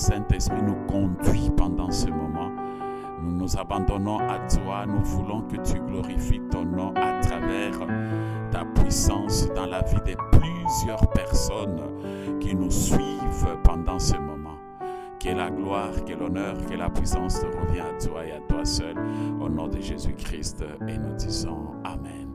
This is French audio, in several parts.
Saint-Esprit nous conduit pendant ce moment. Nous nous abandonnons à toi. Nous voulons que tu glorifies ton nom à travers ta puissance dans la vie de plusieurs personnes qui nous suivent pendant ce moment. Que la gloire, que l'honneur, que la puissance te revient à toi et à toi seul. Au nom de Jésus-Christ, et nous disons Amen.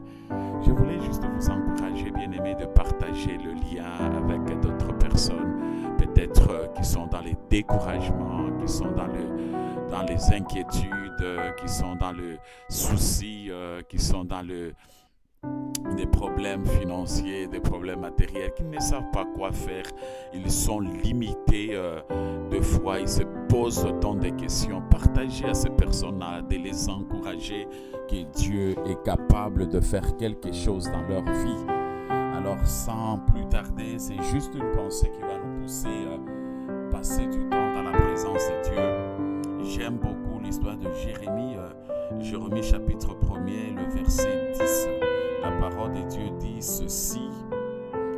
Je voulais juste vous encourager, bien-aimés, de partager le lien avec d'autres personnes, peut-être qui sont dans les découragements, qui sont dans les inquiétudes, qui sont dans le souci, qui sont dans des problèmes financiers, des problèmes matériels, qui ne savent pas quoi faire. Ils sont limités de foi, ils se posent tant de questions. Partagez à ces personnes-là, de les encourager que Dieu est capable de faire quelque chose dans leur vie. Alors sans plus tarder, c'est juste une pensée qui va nous pousser à passer du temps dans la présence de Dieu. J'aime beaucoup l'histoire de Jérémie. Jérémie chapitre 1er, le verset 10. La parole de Dieu dit ceci: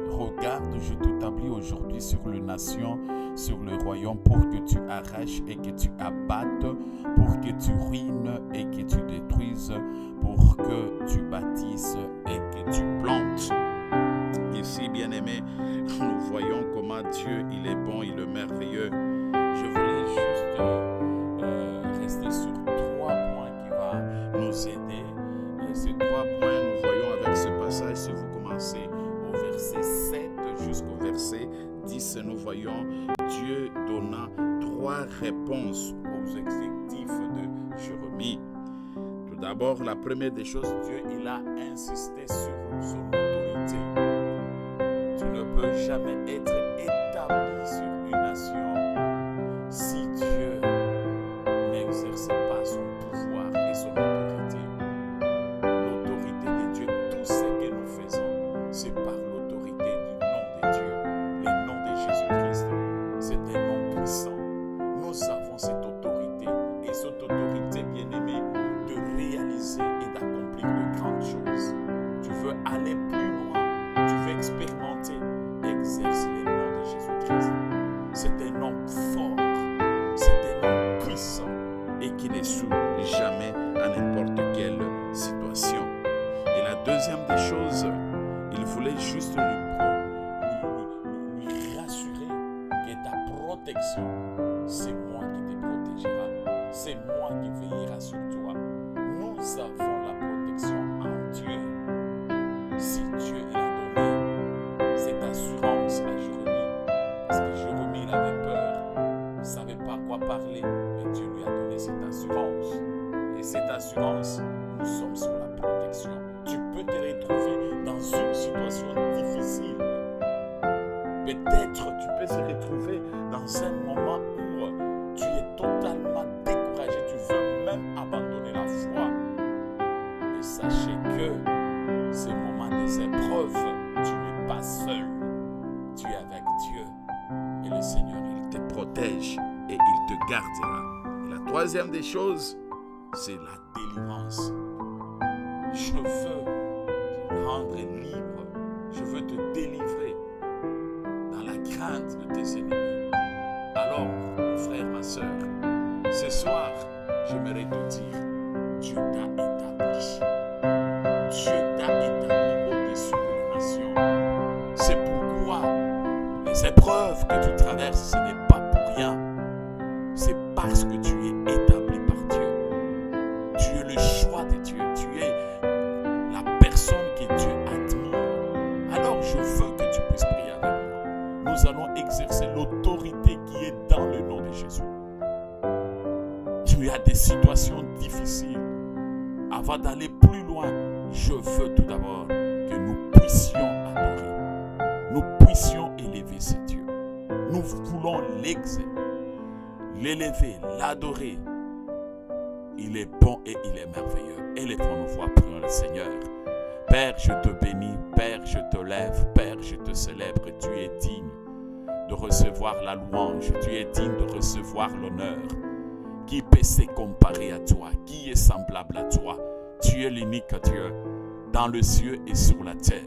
regarde, je t'établis aujourd'hui sur les nations, sur le royaume, pour que tu arraches et que tu abattes, pour que tu ruines et que tu détruises, pour que tu bâtisses et que tu plantes. Ici, bien-aimés, nous voyons comment Dieu, il est bon, il est merveilleux. Je voulais juste rester sur 3 points qui vont nous aider. Et ces 3 points, nous voyons avec ce passage, si vous commencez au verset 7 jusqu'au verset 10, nous voyons Dieu donnant 3 réponses aux objectifs de Jérémie. Tout d'abord, la première des choses, Dieu, il a insisté sur son autorité. Tu ne peux jamais être établi sur une nation si Dieu n'exerce pas son pouvoir et son autorité. L'autorité de Dieu, tout ce que nous faisons, c'est par l'autorité du nom de Dieu. Le nom de Jésus-Christ, c'est un nom puissant. Nous avons cette autorité, et cette autorité, bien-aimée, de réaliser et d'accomplir de grandes choses. Tu veux aller plus loin, tu veux expérimenter, exerce le nom de Jésus-Christ. C'est un nom fort, c'est un nom puissant et qui ne souffre jamais à n'importe quelle situation. Et la deuxième des choses, il voulait juste lui rassurer que ta protection, c'est moi qui te protégera, c'est moi qui veillera sur toi. Nous avons la protection en Dieu. Si Dieu il a donné cette assurance à Jérémie, parce que Jérémie il avait peur, il ne savait pas quoi parler, mais Dieu lui a donné cette assurance. Et cette assurance, nous sommes sur la protection. Tu peux te retrouver dans une situation difficile. Peut-être tu peux te retrouver dans un moment où tu es totalement découragé, tu veux même abandonner la foi. Mais sachez que ces moments des épreuves, tu n'es pas seul. Tu es avec Dieu. Et le Seigneur, il te protège et il te gardera. Et la troisième des choses, c'est la délivrance. Je veux te rendre libre. Je veux te délivrer dans la crainte de tes ennemis. Alors, mon frère, ma soeur, ce soir, j'aimerais te dire, Dieu t'a établi. Dieu t'a établi au-dessus de la nation. C'est pourquoi les épreuves que tu traverses, ce n'est pas pour rien. C'est parce que tu es établi par Dieu. Tu es le choix de Dieu. Tu es la personne que Dieu admire. Alors je veux que tu puisses prier avec moi. Nous allons exercer l'autorité qui est dans le nom de Jésus. Tu as des situations difficiles. Avant d'aller plus loin, je veux tout d'abord que nous puissions adorer. Nous puissions élever ce Dieu. Nous voulons l'élever, l'adorer. Il est bon et il est merveilleux. Élevons nos voix, prions le Seigneur. Père, je te bénis. Père, je te lève. Père, je te célèbre. Tu es digne de recevoir la louange. Tu es digne de recevoir l'honneur. Qui peut se comparer à toi? Qui est semblable à toi? Tu es l'unique Dieu dans le ciel et sur la terre.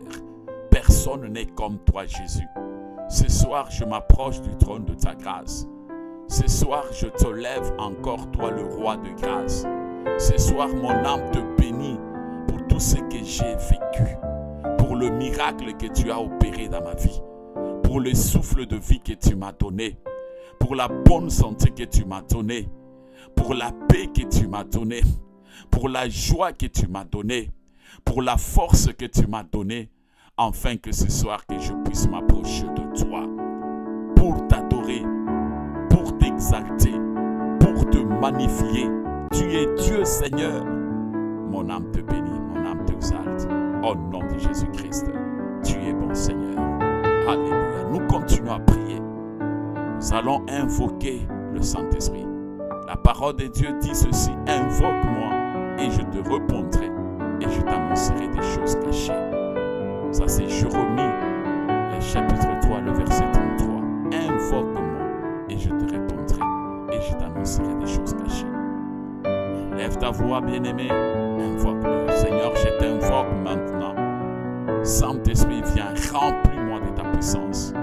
Personne n'est comme toi, Jésus. Ce soir, je m'approche du trône de ta grâce. Ce soir, je te lève encore, toi le roi de grâce. Ce soir, mon âme te bénit pour tout ce que j'ai vécu, pour le miracle que tu as opéré dans ma vie, pour le souffle de vie que tu m'as donné, pour la bonne santé que tu m'as donnée, pour la paix que tu m'as donnée, pour la joie que tu m'as donnée, pour la force que tu m'as donnée, afin que ce soir que je puisse m'approcher de toi, pour t'adorer, pour t'exalter, pour te magnifier. Tu es Dieu, Seigneur. Mon âme te bénit, mon âme t'exalte. Au nom de Jésus-Christ, tu es bon, Seigneur. Alléluia. Nous continuons à prier. Nous allons invoquer le Saint-Esprit. La parole de Dieu dit ceci: invoque-moi et je te répondrai et je t'annoncerai des choses cachées. Ça, c'est Jérémie, le chapitre 3, le verset 33. Invoque-moi et je te répondrai et je t'annoncerai des choses cachées. Lève ta voix, bien-aimé, invoque-le. Seigneur, je t'invoque maintenant. Saint-Esprit, viens, remplis-moi de ta puissance.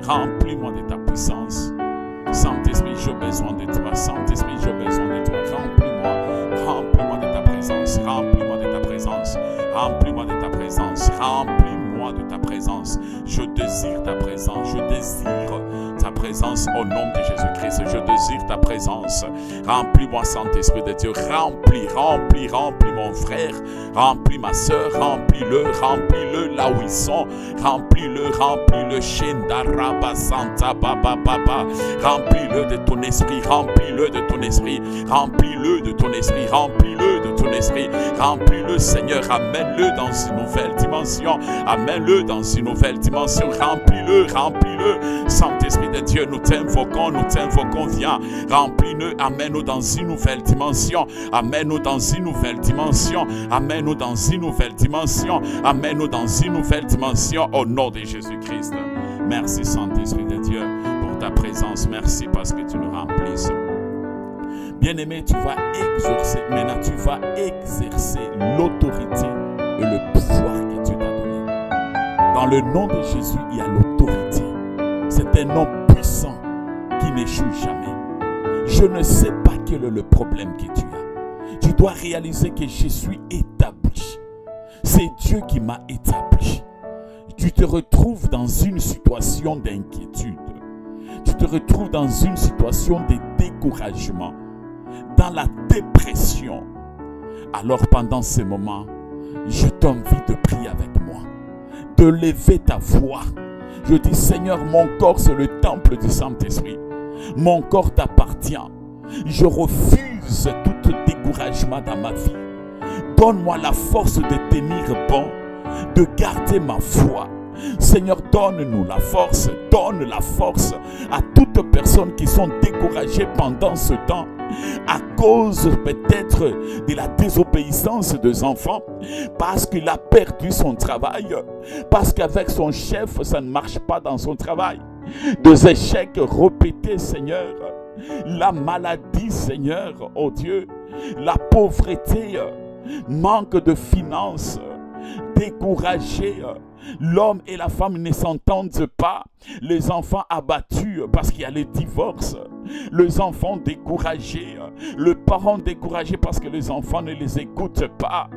Remplis-moi de ta puissance. Saint-Esprit, j'ai besoin de toi. Saint-Esprit, j'ai besoin de toi. Remplis-moi. Remplis-moi de ta présence. Remplis-moi de ta présence. Remplis-moi de ta présence. Remplis-moi de ta présence. Je désire ta présence. Je désire ta présence au nom de Jésus-Christ. Je désire ta présence. Remplis-moi, Saint-Esprit de Dieu. Remplis, remplis, remplis mon frère. Remplis ma soeur. Remplis-le. Remplis-le là où ils sont. Remplis-le. Remplis-le. Shendaraba Santa Baba Baba. Remplis-le de ton esprit. Remplis-le de ton esprit. Remplis-le de ton esprit. Remplis-le de ton esprit. Remplis-le, Seigneur. Amène-le dans une nouvelle dimension. Amène-le dans une nouvelle dimension. Remplis-le. Remplis-le. Saint-Esprit de Dieu, nous t'invoquons, viens, remplis-nous, amène-nous dans une nouvelle dimension, amène-nous dans une nouvelle dimension, amène-nous dans une nouvelle dimension, amène-nous dans une nouvelle dimension, au nom de Jésus-Christ. Merci Saint-Esprit de Dieu pour ta présence, merci parce que tu nous remplisses. Bien-aimé, tu vas exercer, maintenant tu vas exercer l'autorité et le pouvoir que Dieu t'a donné. Dans le nom de Jésus, il y a l'autorité. C'est un nom puissant qui n'échoue jamais. Je ne sais pas quel est le problème que tu as. Tu dois réaliser que je suis établi. C'est Dieu qui m'a établi. Tu te retrouves dans une situation d'inquiétude. Tu te retrouves dans une situation de découragement, dans la dépression. Alors pendant ce moment, je t'invite de prier avec moi, de lever ta voix. Je dis, Seigneur, mon corps, c'est le temple du Saint-Esprit. Mon corps t'appartient. Je refuse tout découragement dans ma vie. Donne-moi la force de tenir bon, de garder ma foi. Seigneur, donne-nous la force. Donne la force à toutes personnes qui sont découragées pendant ce temps, à cause peut-être de la désobéissance des enfants, parce qu'il a perdu son travail, parce qu'avec son chef, ça ne marche pas dans son travail. Des échecs répétés, Seigneur. La maladie, Seigneur, oh Dieu. La pauvreté, manque de finances, découragé. L'homme et la femme ne s'entendent pas. Les enfants abattus parce qu'il y a les divorces. Les enfants découragés. Le parent découragé parce que les enfants ne les écoutent pas.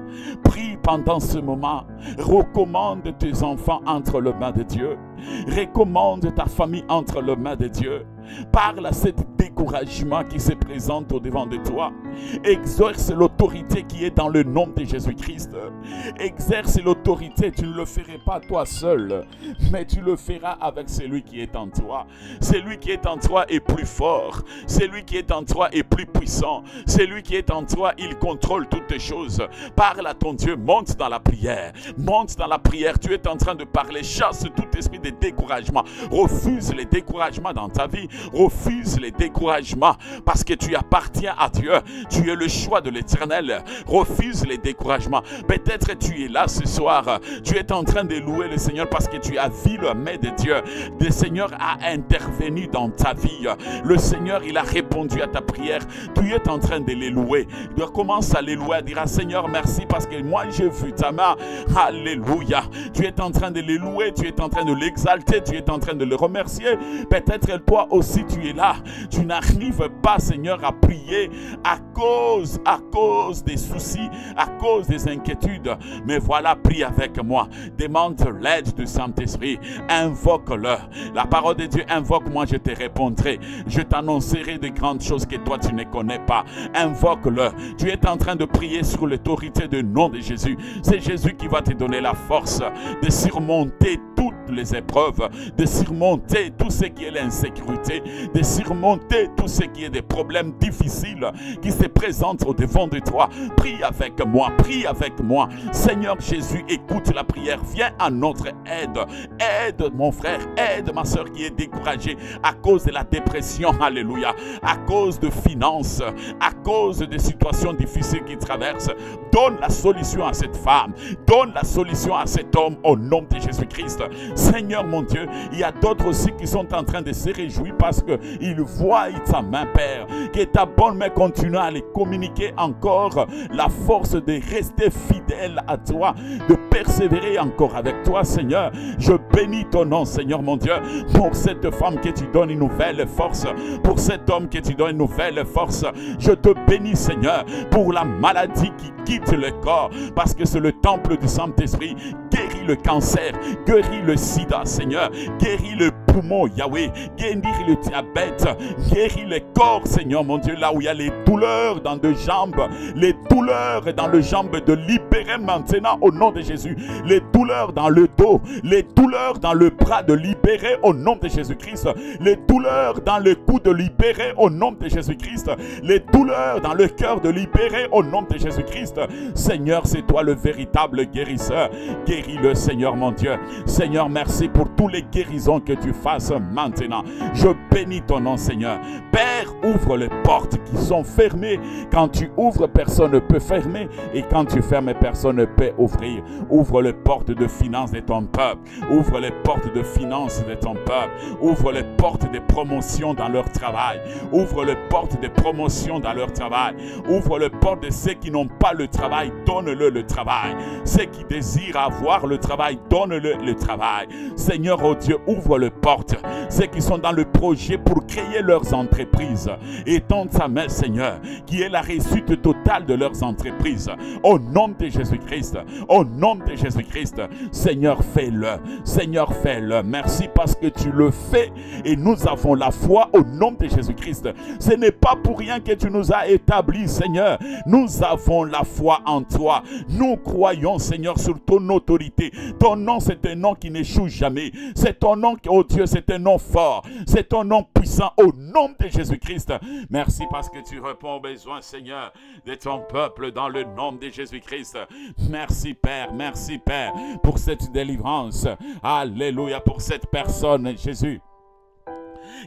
Prie pendant ce moment. Recommande tes enfants entre les mains de Dieu. Recommande ta famille entre les mains de Dieu. Parle à cet découragement qui se présente au devant de toi. Exerce l'autorité qui est dans le nom de Jésus-Christ. Exerce l'autorité. Tu ne le ferais pas toi seul, mais tu le feras avec celui qui est en toi. Celui qui est en toi est plus fort. Celui qui est en toi est plus puissant. Celui qui est en toi, il contrôle toutes choses. Parle à ton Dieu, monte dans la prière. Monte dans la prière. Tu es en train de parler. Chasse tout esprit de découragement. Refuse les découragements dans ta vie. Refuse les découragements parce que tu appartiens à Dieu. Tu es le choix de l'Éternel. Refuse les découragements. Peut-être tu es là ce soir. soir, tu es en train de louer le Seigneur parce que tu as vu la main de Dieu. Le Seigneur a intervenu dans ta vie. Le Seigneur, il a répondu à ta prière. Tu es en train de les louer. Tu commences à les louer, à dire Seigneur, merci parce que moi j'ai vu ta main. Alléluia. Tu es en train de les louer, tu es en train de l'exalter, tu es en train de le remercier. Peut-être toi aussi tu es là. Tu n'arrives pas, Seigneur, à prier à cause des soucis, à cause des inquiétudes. Mais voilà, prie avec moi. Demande l'aide du Saint-Esprit. Invoque-le. La parole de Dieu, invoque-moi, je te répondrai. Je t'annoncerai de grandes choses que toi tu ne connais pas. Invoque-le. Tu es en train de prier sur l'autorité du nom de Jésus. C'est Jésus qui va te donner la force de surmonter toutes les épreuves, de surmonter tout ce qui est l'insécurité, de surmonter tout ce qui est des problèmes difficiles qui se présentent au devant de toi. Prie avec moi, prie avec moi. Seigneur Jésus, écoute la prière. Viens à notre aide. Aide mon frère, aide ma soeur qui est découragée à cause de la dépression. Alléluia. À cause de finances, à cause des situations difficiles qu'il traverse. Donne la solution à cette femme. Donne la solution à cet homme au nom de Jésus-Christ. Seigneur mon Dieu, il y a d'autres aussi qui sont en train de se réjouir parce qu'ils voient ta main, Père. Que ta bonne main continue à les communiquer encore la force de rester fidèle à toi, de persévérer encore avec toi, Seigneur. Je bénis ton nom, Seigneur mon Dieu, pour cette femme que tu donnes une nouvelle force, pour cet homme que tu donnes une nouvelle force. Je te bénis, Seigneur, pour la maladie qui quitte le corps, parce que c'est le temple du Saint-Esprit. Guéris le cancer, guéris le sida, Seigneur, guéris le poumon, Yahweh, guéris le diabète, guéris le corps, Seigneur mon Dieu, là où il y a les douleurs dans les jambes, les douleurs dans les jambes, de libérer maintenant au nom de Jésus, les douleurs dans le dos, les douleurs dans le bras, de libérer au nom de Jésus-Christ, les douleurs dans le cou, de libérer au nom de Jésus-Christ, les douleurs dans le cœur, de libérer au nom de Jésus-Christ. Seigneur, c'est toi le véritable guérisseur. Guéris-le, Seigneur mon Dieu. Seigneur, merci pour toutes les guérisons que tu fasses maintenant. Je bénis ton nom, Seigneur. Père, ouvre les portes qui sont fermées. Quand tu ouvres, personne ne peut fermer. Et quand tu fermes, personne ne peut ouvrir. Ouvre les portes de finances de ton peuple. Ouvre les portes de finances de ton peuple. Ouvre les portes de promotion dans leur travail. Ouvre les portes de promotion dans leur travail. Ouvre les portes de ceux qui n'ont pas le travail. Donne-le le travail. Ceux qui désirent avoir le travail, donne-le le travail. Seigneur, oh Dieu, ouvre les portes. Ceux qui sont dans le projet pour créer leurs entreprises, étends ta main, Seigneur, qui est la réussite totale de leurs entreprises. Au nom de Jésus-Christ, au nom de Jésus-Christ, Seigneur, fais-le. Seigneur, fais-le. Merci parce que tu le fais et nous avons la foi au nom de Jésus-Christ. Ce n'est pas pour rien que tu nous as établis, Seigneur. Nous avons la foi en toi. Nous croyons, Seigneur, sur ton autorité. Ton nom, c'est un nom qui n'échoue jamais. C'est ton nom, oh Dieu, c'est un nom fort. C'est ton nom puissant au nom de Jésus-Christ. Merci parce que tu réponds aux besoins, Seigneur, de ton peuple dans le nom de Jésus-Christ. Merci, Père. Merci, Père, pour cette délivrance. Alléluia, pour cette personne, Jésus,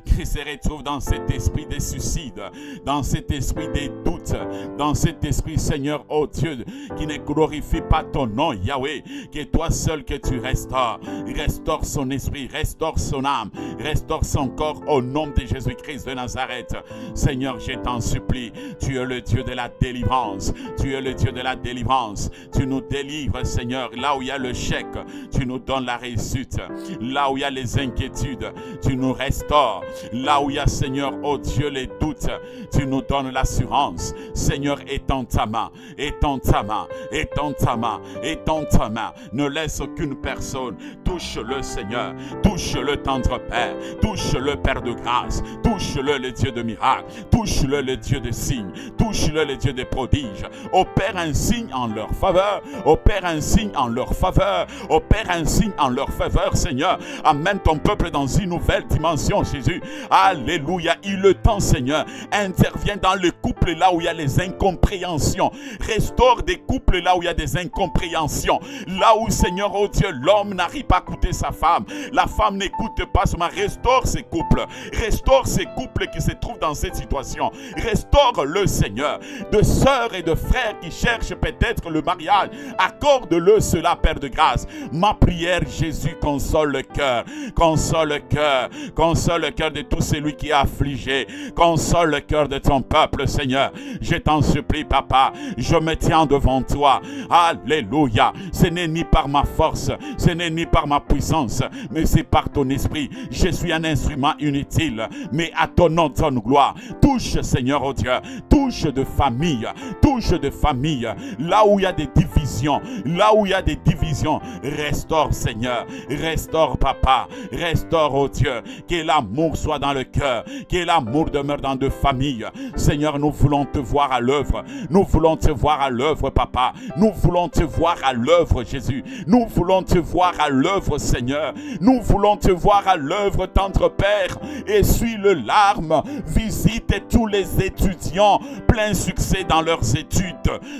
qui se retrouve dans cet esprit de suicide, dans cet esprit de doute, dans cet esprit, Seigneur, oh Dieu, qui ne glorifie pas ton nom, Yahweh, que toi seul que tu restaures. Restaure son esprit, restaure son âme, restaure son corps au nom de Jésus-Christ de Nazareth. Seigneur, je t'en supplie, tu es le Dieu de la délivrance, tu es le Dieu de la délivrance. Tu nous délivres, Seigneur, là où il y a le chèque, tu nous donnes la réussite. Là où il y a les inquiétudes, tu nous restaures. Là où il y a, Seigneur, oh Dieu, les doutes, tu nous donnes l'assurance. Seigneur, étends ta main, étends ta main, étends ta main, étends ta main. Ne laisse aucune personne. Touche-le, Seigneur. Touche-le, tendre Père. Touche-le, Père de grâce. Touche-le, le Dieu de miracles. Touche-le, le Dieu de signes. Touche-le, le Dieu des prodiges. Opère un signe en leur faveur. Opère un signe en leur faveur. Opère un signe en leur faveur, Seigneur. Amène ton peuple dans une nouvelle dimension, Jésus. Jésus. Alléluia. Il le temps, Seigneur, intervient dans le couple là où il y a les incompréhensions. Restaure des couples là où il y a des incompréhensions. Là où, Seigneur, oh Dieu, l'homme n'arrive pas à écouter sa femme. La femme n'écoute pas son mari. Restaure ces couples. Restaure ces couples qui se trouvent dans cette situation. Restaure-le, Seigneur. De sœurs et de frères qui cherchent peut-être le mariage. Accorde-le cela, Père de grâce. Ma prière, Jésus, console le cœur. Console le cœur. Console le cœur de tout celui qui est affligé. Console le cœur de ton peuple, Seigneur. Je t'en supplie, Papa. Je me tiens devant toi. Alléluia. Ce n'est ni par ma force, ce n'est ni par ma puissance, mais c'est par ton esprit. Je suis un instrument inutile, mais à ton nom donne gloire. Touche, Seigneur, oh Dieu. Touche de famille. Touche de famille. Là où il y a des divisions. Là où il y a des divisions. Restaure, Seigneur. Restaure, Papa. Restaure, oh Dieu. Que l'amour soit dans le cœur. Que l'amour demeure dans de familles. Seigneur, nous voulons te voir à l'œuvre. Nous voulons te voir à l'œuvre, Papa. Nous voulons te voir à l'œuvre, Jésus. Nous voulons te voir à l'œuvre, Seigneur. Nous voulons te voir à l'œuvre, tendre Père. Essuie le larme. Visite tous les étudiants. Plein succès dans leurs études.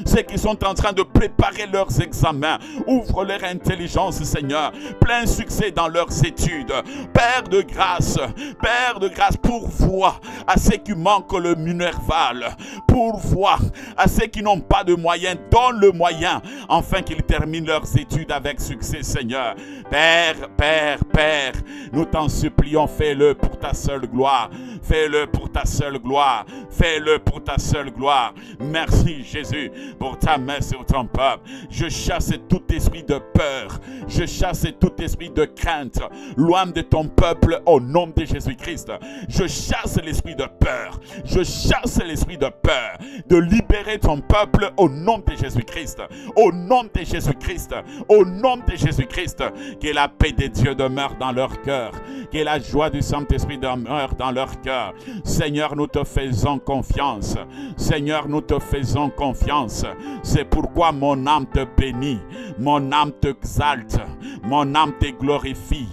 Ceux qui sont en train de préparer leurs examens. Ouvre leur intelligence, Seigneur. Plein succès dans leurs études. Père de grâce, pourvoie à ceux qui manquent le minerval. Pourvoie à ceux qui n'ont pas de moyens. Donne le moyen afin qu'ils terminent leurs études avec succès, Seigneur. Père, nous t'en supplions, fais-le pour ta seule gloire. Fais-le pour ta seule gloire. Fais-le pour ta seule gloire. Merci, Jésus, pour ta main sur ton peuple. Je chasse tout esprit de peur. Je chasse tout esprit de crainte. Loin de ton peuple au nom de Jésus-Christ. Je chasse l'esprit de peur. Je chasse l'esprit de peur. De libérer ton peuple au nom de Jésus-Christ. Au nom de Jésus-Christ. Au nom de Jésus-Christ. Que la paix de Dieu demeure dans leur cœur. Que la joie du Saint-Esprit demeure dans leur cœur. Seigneur, nous te faisons confiance. Seigneur, nous te faisons confiance. C'est pourquoi mon âme te bénit. Mon âme t'exalte. Mon âme te glorifie.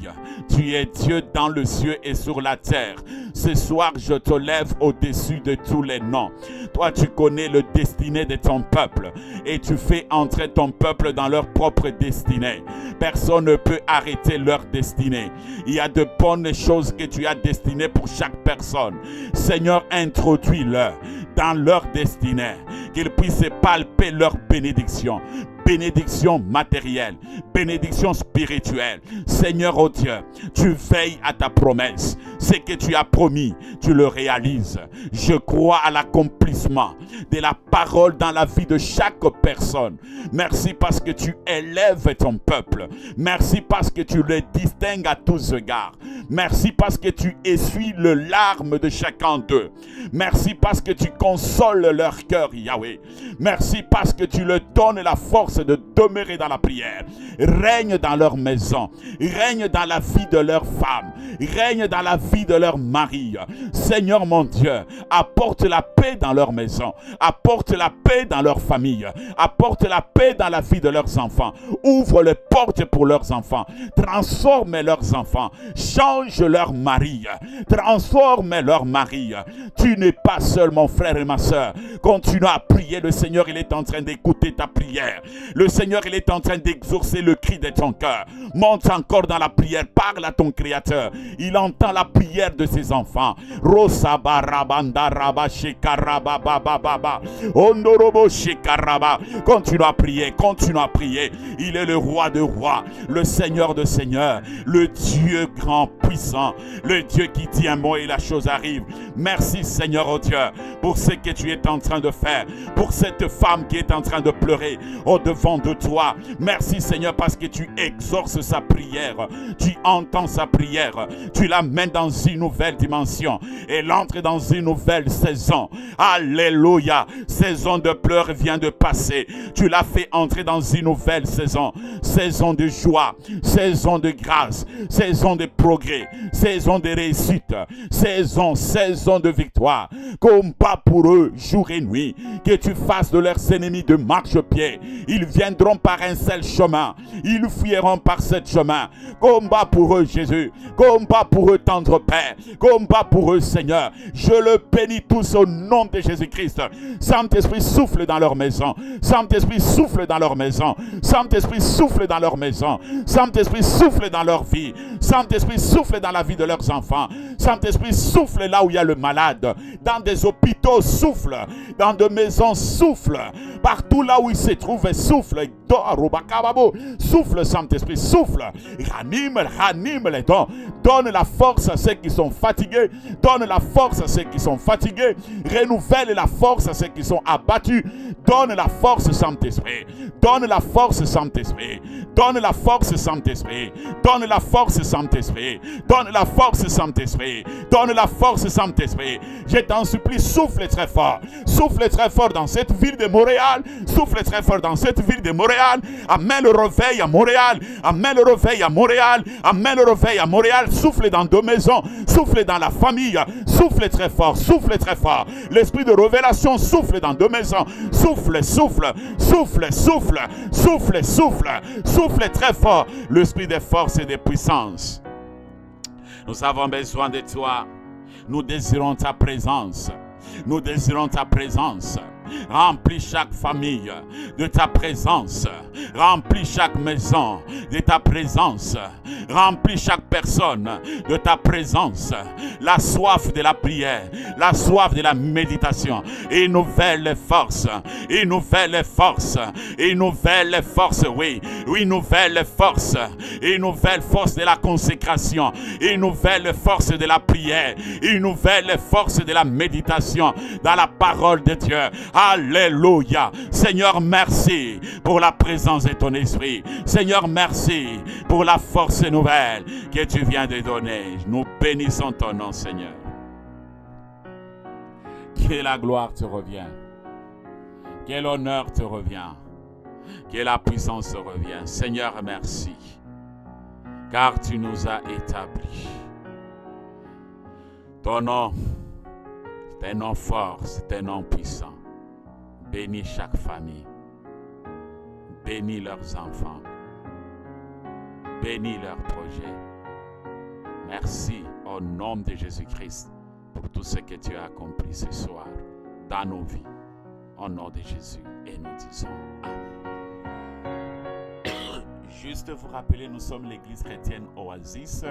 Tu es Dieu dans le ciel et sur la terre. Ce soir, je te lève au-dessus de tous les noms. Toi, tu connais le destiné de ton peuple et tu fais entrer ton peuple dans leur propre destinée. Personne ne peut arrêter leur destinée. Il y a de bonnes choses que tu as destinées pour chaque personne. Seigneur, introduis-leur dans leur destinée, qu'ils puissent palper leur bénédiction. Bénédiction matérielle, bénédiction spirituelle. Seigneur, oh Dieu, tu veilles à ta promesse. Ce que tu as promis, tu le réalises. Je crois à l'accomplissement de la parole dans la vie de chaque personne. Merci parce que tu élèves ton peuple. Merci parce que tu le distingues à tous égards. Merci parce que tu essuies le larme de chacun d'eux. Merci parce que tu consoles leur cœur, Yahweh. Merci parce que tu leur donnes la force de demeurer dans la prière. Règne dans leur maison. Règne dans la vie de leurs femmes. Règne dans la vie de leur mari. Seigneur mon Dieu, apporte la paix dans leur maison. Apporte la paix dans leur famille. Apporte la paix dans la vie de leurs enfants. Ouvre les portes pour leurs enfants. Transforme leurs enfants. Change leur mari. Transforme leur mari. Tu n'es pas seul, mon frère et ma soeur. Continue à prier. Le Seigneur, il est en train d'écouter ta prière. Le Seigneur, il est en train d'exaucer le cri de ton cœur. Monte encore dans la prière. Parle à ton Créateur. Il entend la prière de ses enfants. Continue à prier. Continue à prier. Il est le roi de rois. Le Seigneur de seigneurs. Le Dieu grand puissant. Le Dieu qui dit un mot et la chose arrive. Merci Seigneur, oh Dieu, pour ce que tu es en train de faire. Pour cette femme qui est en train de pleurer au-devant de toi. Merci Seigneur parce que tu exauces sa prière. Tu entends sa prière. Tu l'amènes dans une nouvelle dimension. Elle entre dans une nouvelle saison. Alléluia. Saison de pleurs vient de passer. Tu l'as fait entrer dans une nouvelle saison. Saison de joie. Saison de grâce. Saison de progrès. Saison de réussite. Saison de victoire. Combat pour eux jour et nuit. Que tu fasses de leurs ennemis de marchepied. Ils viendront par un seul chemin. Ils fuiront par ce chemin. Combat pour eux, Jésus. Combat pour eux, tendre Père. Combat pour eux, Seigneur. Je le bénis tous au nom de Jésus-Christ. Saint-Esprit, souffle dans leur maison. Saint-Esprit, souffle dans leur maison. Saint-Esprit, souffle dans leur maison. Saint-Esprit, souffle dans leur vie. Saint-Esprit, souffle dans la vie de leurs enfants. Saint-Esprit, souffle là où il y a le malade. Dans des hôpitaux, souffle. Dans des maisons, souffle. Partout là où il se trouve, souffle. Souffle, Saint-Esprit, souffle. Ranime les dons. Donne la force à ceux qui sont fatigués. Donne la force à ceux qui sont fatigués. Renouvelle la force à ceux qui sont abattus. Donne la force, Saint-Esprit. Donne la force, Saint-Esprit. Donne la force, Saint-Esprit. Donne la force, Saint-Esprit. Donne la force, Saint-Esprit. Donne la force, Saint-Esprit. Je t'en supplie, souffle très fort. Souffle très fort dans cette ville de Montréal. Souffle très fort dans cette ville de Montréal. Amène le réveil à Montréal. Amène le réveil à Montréal. Amène le réveil à Montréal. Souffle dans deux maisons. Souffle dans la famille. Souffle très fort. Souffle très fort. L'esprit de révélation souffle dans deux maisons. Souffle, souffle, souffle, souffle, souffle, souffle, souffle très fort. L'esprit des forces et des puissances. Nous avons besoin de toi. Nous désirons ta présence. Nous désirons ta présence. Remplis chaque famille de ta présence. Remplis chaque maison de ta présence. Remplis chaque personne de ta présence. La soif de la prière, la soif de la méditation. Une nouvelle force, une nouvelle force, une nouvelle force, oui, une nouvelle force, une nouvelle force de la consécration, une nouvelle force de la prière, une nouvelle force de la méditation dans la parole de Dieu. Alléluia. Seigneur, merci pour la présence de ton esprit. Seigneur, merci pour la force nouvelle que tu viens de donner. Nous bénissons ton nom, Seigneur. Que la gloire te revient. Que l'honneur te revient. Que la puissance te revient. Seigneur, merci. Car tu nous as établis. Ton nom, c'est un nom fort, c'est un nom puissant. Bénis chaque famille. Bénis leurs enfants. Bénis leurs projets. Merci au nom de Jésus-Christ pour tout ce que tu as accompli ce soir dans nos vies. Au nom de Jésus. Et nous disons Amen. Juste vous rappeler, nous sommes l'église chrétienne Oasis.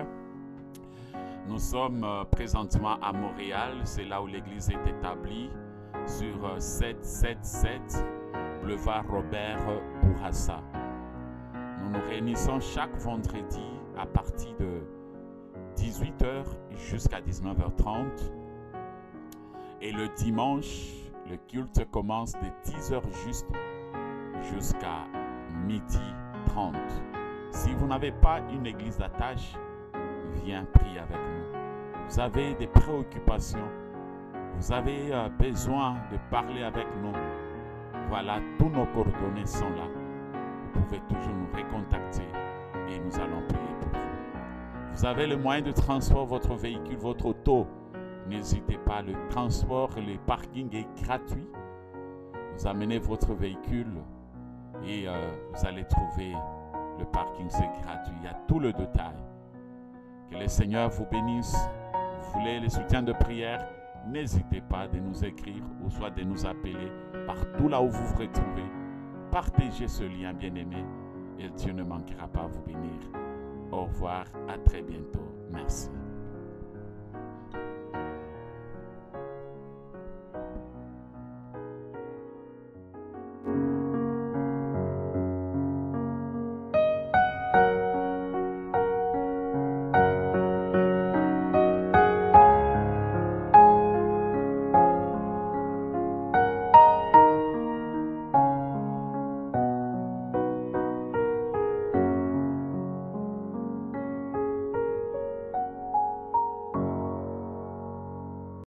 Nous sommes présentement à Montréal. C'est là où l'église est établie. Sur 777 boulevard Robert Bourassa. Nous nous réunissons chaque vendredi à partir de 18h jusqu'à 19h30. Et le dimanche, le culte commence de 10h juste jusqu'à 12h30. Si vous n'avez pas une église d'attache, viens prier avec nous. Vous avez des préoccupations. Vous avez besoin de parler avec nous. Voilà, tous nos coordonnées sont là. Vous pouvez toujours nous recontacter et nous allons prier pour vous. Vous avez le moyen de transport, votre véhicule, votre auto. N'hésitez pas, le transport, le parking est gratuit. Vous amenez votre véhicule et vous allez trouver le parking, c'est gratuit. Il y a tout le détail. Que le Seigneur vous bénisse. Vous voulez les soutiens de prière? N'hésitez pas de nous écrire ou soit de nous appeler partout là où vous vous retrouvez. Partagez ce lien bien-aimé et Dieu ne manquera pas à vous bénir. Au revoir, à très bientôt. Merci.